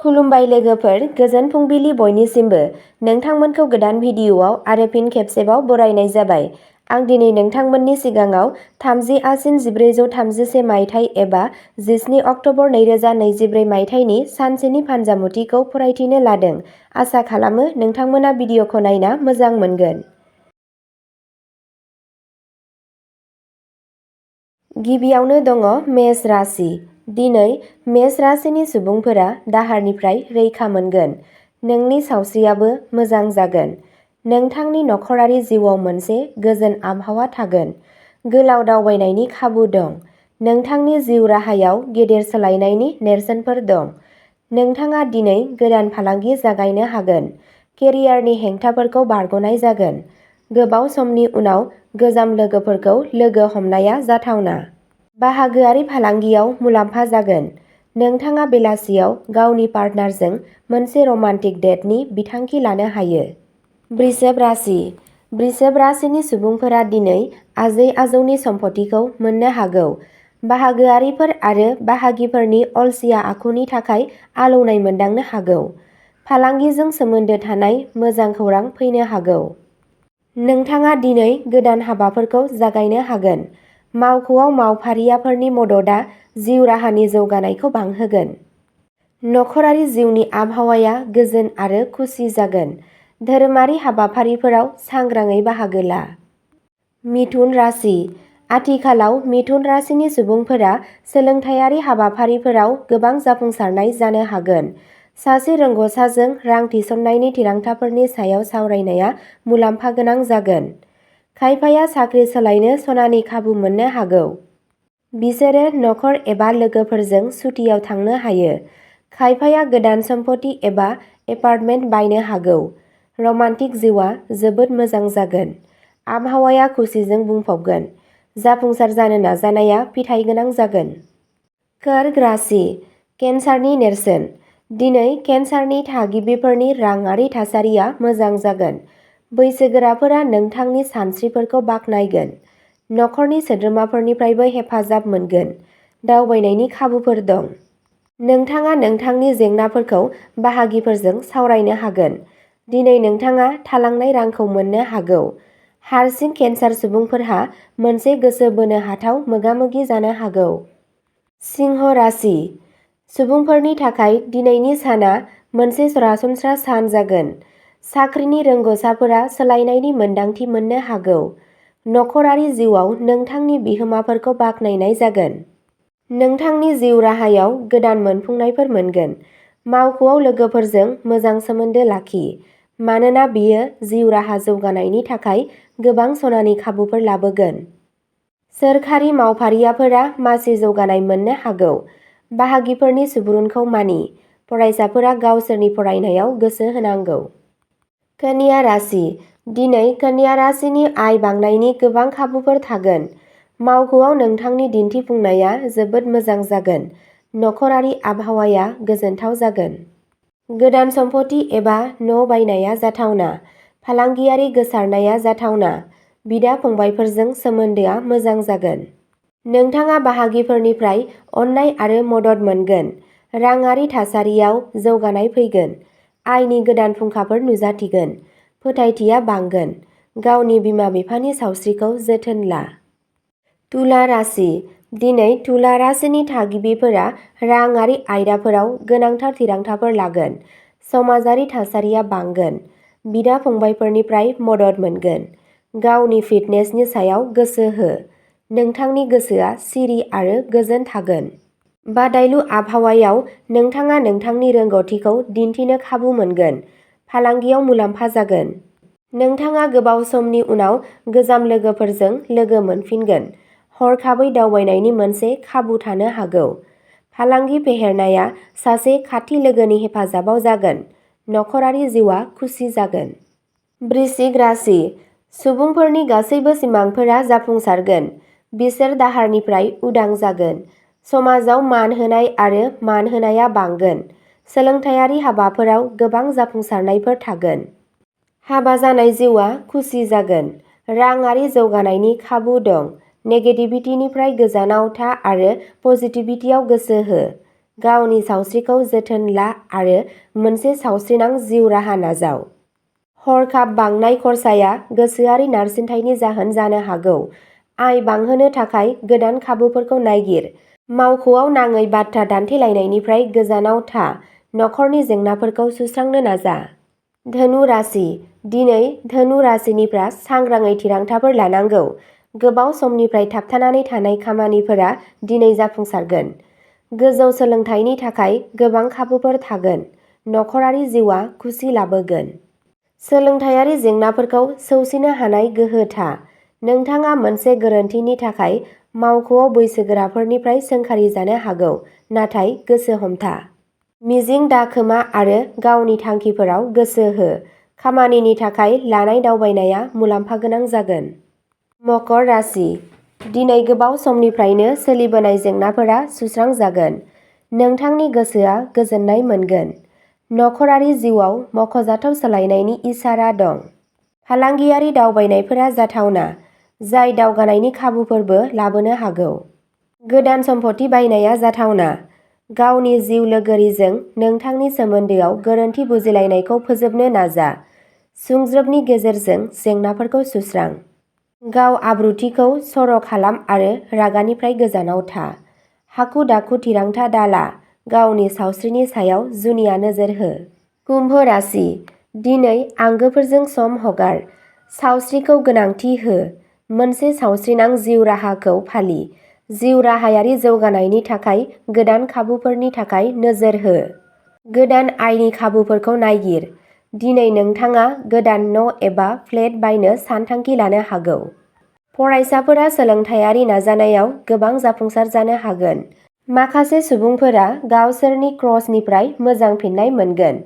खुलुमबाय लोगोफोर, गोजोन फुंबिलि बयनिसिमबो। नोंथांमोनखौ गोदान भिडिअ'आव आरो फिन खेबसेबाव बरायनाय जाबाय। आं दिनै नोंथांमोननि सिगाङाव 30 आसिन 1431 मायथाइ एबा 17 अक्ट'बर 2024 मायथाइनि सानसेनि फानजामुथिखौ फरायथिनो लादों। आसा खालामो नोंथांमोना भिडिअ'खौ नायना मोजां मोनगोन। गिबियावनो दङ मेष राशि। दिनै मेष राशिनि सुबुंफोरा दाहारनिफ्राय रैखा मोनगोन। नोंनि सावस्रियाबो मोजां जागोन। नोंथांनि नखरारि जिउआव मोनसे गोजोन आबहावा थागोन। गोलाव दावबायनायनि खाबु दं। नोंथांनि जिउ राहायाव गेदेर सोलायनायनि नेरसोनफोर दं। नोंथाङा दिनै गोदान फालांगि जागायनो हागोन। केरियारनि हेंथाफोरखौ बारग'नाय जागोन। गोबाव समनि उनाव गोजाम लोगोफोरखौ लोगो हमनाया जाथावना। बाहागोआरि फालांगियाव मुलाम्फा जागोन। नोंथाङा बेलासियाव गावनि पार्टनारजों मोनसे रमान्टिक डेटनि बिथांखि लानो हायो। वृषभ राशि। वृषभ राशिनि सुबुंफोरा दिनै आजै-आजौनि सम्पथिखौ मोननो हागौ। बाहागोआरिफोर आरो बाहागिफोरनि अलसिया आखुनि थाखाय आलौनाय मोनदांनो हागौ। फालांगिजों सोमोन्दो थानाय मोजां खौरां फैनो हागौ। नोंथाङा दिनै गोदान हाबाफोरखौ जागायनो हागोन। मावख'आव मावफारियाफोरनि मददआ जिउ राहानि जौगानायखौ बांहोगोन। नखरारि जिउनि आबहावाया गोजोन आरो खुसि जागोन। धोरोमारि हाबाफारिफोराव सांग्राङै बाहागो ला। मिथुन राशि। आथिखालाव मिथुन राशिनि सुबुंफोरा सोलोंथायारि हाबाफारिफोराव गोबां जाफुंसारनाय जानो हागोन। सासे रोंग'साजों रां थिसननायनि थिरांथाफोरनि सायाव सावरायनाया मुलाम्फा गोनां जागोन। खायफाया साख्रि सोलायनो सनानि खाबु मोननो हागौ। बिसोरो नखर एबा लोगोफोरजों सुटियाव थांनो हायो। खायफाया गोदान सम्पथि एबा एपार्टमेन्ट बायनो हागौ। रमान्टिक जिउआ जोबोद मोजां जागोन। आबहावाया खुसिजों बुंफबगोन। जाफुंसार जानो नाजानाया फिथाइ गोनां जागोन। कर्क राशि। केन्सारनि नेरसोन। दिनै केन्सारनि थागिबिफोरनि राङारि थासारिया मोजां जागोन। बैसोगोराफोरा नोंथांनि सानस्रिफोरखौ बाख्नायगोन। नखरनि सोद्रोमाफोरनिफ्रायबो हेफाजाब मोनगोन। दावबायनायनि खाबुफोर दं। नोंथाङा नोंथांनि जेंनाफोरखौ बाहागिफोरजों सावरायनो हागोन। दिनै नोंथाङा थालांनाय रांखौ मोननो हागौ। हारसिं केन्सार सुबुंफोरहा मोनसे गोसो बोनो हाथाव मोगा-मोगि जानो हागौ। सिंह राशि। सुबुंफोरनि थाखाय दिनैनि साना मोनसे सरासनस्रा सान जागोन। साख्रिनि रोंग'साफोरा सोलायनायनि मोन्दांथि मोननो हागौ। नखरारि जिउआव नोंथांनि बिहोमाफोरखौ बाख्नायनाय जागोन। नोंथांनि जिउ राहायाव गोदान मोनफुंनायफोर मोनगोन। मावख'आव लोगोफोरजों मोजां सोमोन्दो लाखि, मानोना बेयो जिउ राहा जौगानायनि थाखाय गोबां सनानि खाबुफोर लाबोगोन। सोरखारि मावफारियाफोरा मासि जौगानाय मोननो हागौ। बाहागिफोरनि सुबुरुनखौ मानि। फरायसाफोरा गावसोरनि फरायनायाव गोसो होनांगौ। कन्या राशि। दिनै कन्या राशिनि आय बांनायनि गोबां खाबुफोर थागोन। मावख'आव नोंथांनि दिन्थिफुंनाया जोबोद मोजां जागोन। नखरारि आबहावाया गोजोनथाव जागोन। गोदान सम्पथि एबा न' बायनाया जाथावना। फालांगियारि गोसारनाया जाथावना। बिदा-फंबायफोरजों सोमोन्दोआ मोजां जागोन। नोंथाङा बाहागिफोरनिफ्राय अननाय आरो मदद मोनगोन। राङारि थासारियाव जौगानाय फैगोन। आयनि गोदान फुंखाफोर नुजाथिगोन। फोथायथिया बांगोन। गावनि बिमा-बिफानि सावस्रिखौ जोथोन ला। तुला राशि। दिनै तुला राशिनि थागिबिफोरा राङारि आयदाफोराव गोनांथार थिरांथाफोर लागोन। समाजारि थासारिया बांगोन। बिदा-फंबायफोरनिफ्राय मदद मोनगोन। गावनि फिटनेसनि सायाव गोसो हो। नोंथांनि गोसोआ सिरि आरो गोजोन थागोन। बादायलु आबहावायाव नोंथाङा नोंथांनि रोंग'थिखौ दिन्थिनो खाबु मोनगोन। फालांगियाव मुलाम्फा जागोन। नोंथाङा गोबाव समनि उनाव गोजाम लोगोफोरजों लोगो मोनफिनगोन। हरखाबै दावबायनायनि मोनसे खाबु थानो हागौ। फालांगि फेहेरनाया सासे खाथि लोगोनि हेफाजाबाव जागोन। नखरारि जिउआ खुसि जागोन। वृश्चिक राशि। सुबुंफोरनि गासैबो सिमांफोरा जाफुंसारगोन। बिसोर दाहारनिफ्राय उदां जागोन। समाजाव मान होनाय आरो मान होनाया बांगोन। सोलोंथायारि हाबाफोराव गोबां जाफुंसारनायफोर थागोन। हाबा जानाय जिउआ खुसि जागोन। राङारि जौगानायनि खाबु दं। नेगेटिभिटिनिफ्राय गोजानाव था आरो पजिटिभिटियाव गोसो हो। गावनि सावस्रिखौ जोथोन ला आरो मोनसे सावस्रिनां जिउ राहा नाजाव। हरखाब बांनाय खरसाया गोसोआरि नारसिनथायनि जाहोन जानो हागौ। आय बांहोनो थाखाय गोदान खाबुफोरखौ नागिर। मावख'आव नाङै बाथ्रा दान्थेलायनायनिफ्राय गोजानाव था। नखरनि जेंनाफोरखौ सुस्रांनो नाजा। धनु राशि दिनै धनु राशिनिफ्रा सांग्राङै थिरांथाफोर लानांगौ। गोबाव समनिफ्राय थाबथानानै थानाय खामानिफोरा दिनै जाफुंसारगोन। गोजौ सोलोंथाइनि थाखाय गोबां खाबुफोर थागोन। नखरारि जिउआ खुसि लाबोगोन। सोलोंथायारि जेंनाफोरखौ सौसिनो हानाय गोहो था। नोंथाङा मोनसे गोरोन्थिनि थाखाय मावख'आव बैसोगोराफोरनिफ्राय सोंखारिजानो हागौ, नाथाय गोसो हमथा। मिजिं दाखोमा आरो गावनि थांखिफोराव गोसो हो। खामानिनि थाखाय लानाय दावबायनाया मुलाम्फा गोनां जागोन। मकर राशि दिनै गोबाव समनिफ्रायनो सोलिबोनाय जेंनाफोरा सुस्रांजागोन। नोंथांनि गोसोआ गोजोननाय मोनगोन। नखरारि जिउआव मख'जाथाव सोलायनायनि इसारा दं। फालांगियारि दावबायनायफोरा जाथावना, जाय दावगानायनि खाबुफोरबो लाबोनो हागौ। गोदान सम्पथि बायनाया जाथावना। गावनि जिउ लोगोरिजों नोंथांनि सोमोन्दोआव गोरोन्थि बुजिलायनायखौ फोजोबनो नाजा। सुंज्रोबनि गेजेरजों जेंनाफोरखौ सुस्रां। गाव आब्रुथिखौ सर' खालाम आरो रागानिफ्राय गोजानाव था। हाखु दाखु थिरांथा दाला। गावनि सावस्रिनि सायाव जुनिया नोजोर हो। कुम्भ राशि दिनै आंगोफोरजों सम हगार। सावस्रिखौ गोनांथि हो। मोनसे सावस्रिनां जिउ राहाखौ फालि। जिउ राहायारि जौगानायनि थाखाय गोदान खाबुफोरनि थाखाय नोजोर हो। गोदान आयनि खाबुफोरखौ नागिर। दिनै नोंथाङा गोदान न' एबा फ्लेट बायनो सानथांखि लानो हागौ। फरायसाफोरा सोलोंथायारि नाजानायाव गोबां जाफुंसार जानो हागोन। माखासे सुबुंफोरा गावसोरनि क्रसनिफ्राय मोजां फिननाय मोनगोन।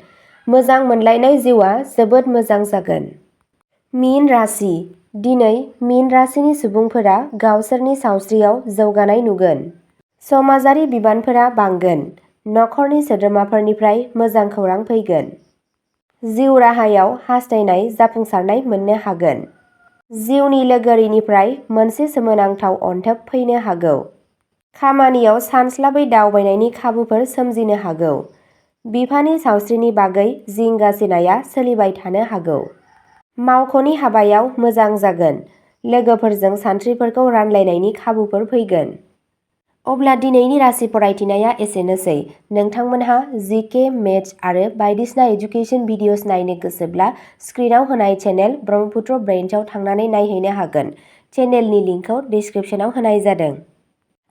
मोजां मोनलायनाय जिउआ जोबोद मोजां जागोन। मीन राशि दिनै मीन राशिनि सुबुंफोरा गावसोरनि सावस्रियाव जौगानाय नुगोन। समाजारि बिबानफोरा बांगोन। नखरनि सोद्रोमाफोरनिफ्राय मोजां खौरां फैगोन। जिउ राहायाव हास्थायनाय जाफुंसारनाय मोननो हागोन। जिउनि लोगोरिनिफ्राय मोनसे सोमोनांथाव अनथोब फैनो हागौ। खामानियाव सानस्लाबै दावबायनायनि खाबुफोर सोमजिनो हागौ। बिफानि सावस्रिनि बागै जिंगासिनाया सोलिबाय थानो हागौ। मावख'नि हाबायाव मोजां जागोन। लोगोफोरजों सानस्रिफोरखौ रानलायनायनि खाबुफोर फैगोन। अब्ला दिनैनि राशि फरायथिनाया एसेनोसै। नोंथांमोनहा जिके, मेथ्स आरो बायदिसिना एजुकेसन भिडिअस नायनो गोसोब्ला स्क्रिनाव होनाय चेनेल ब्रह्मपुत्र ब्रेइन्सआव थांनानै नायहैनो हागोन। चेनेलनि लिंकखौ डिस्क्रिप्शनाव होनाय जादों।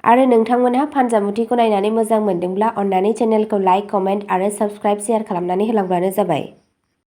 आरो नोंथांमोनहा फानजामुथिखौ नायनानै मोजां मोनदोंब्ला अन्नानै चेनेलखौ लाइक, कमेन्ट आरो साबस्क्राइब, शेयार खालामनानै होलांब्लानो जाबाय।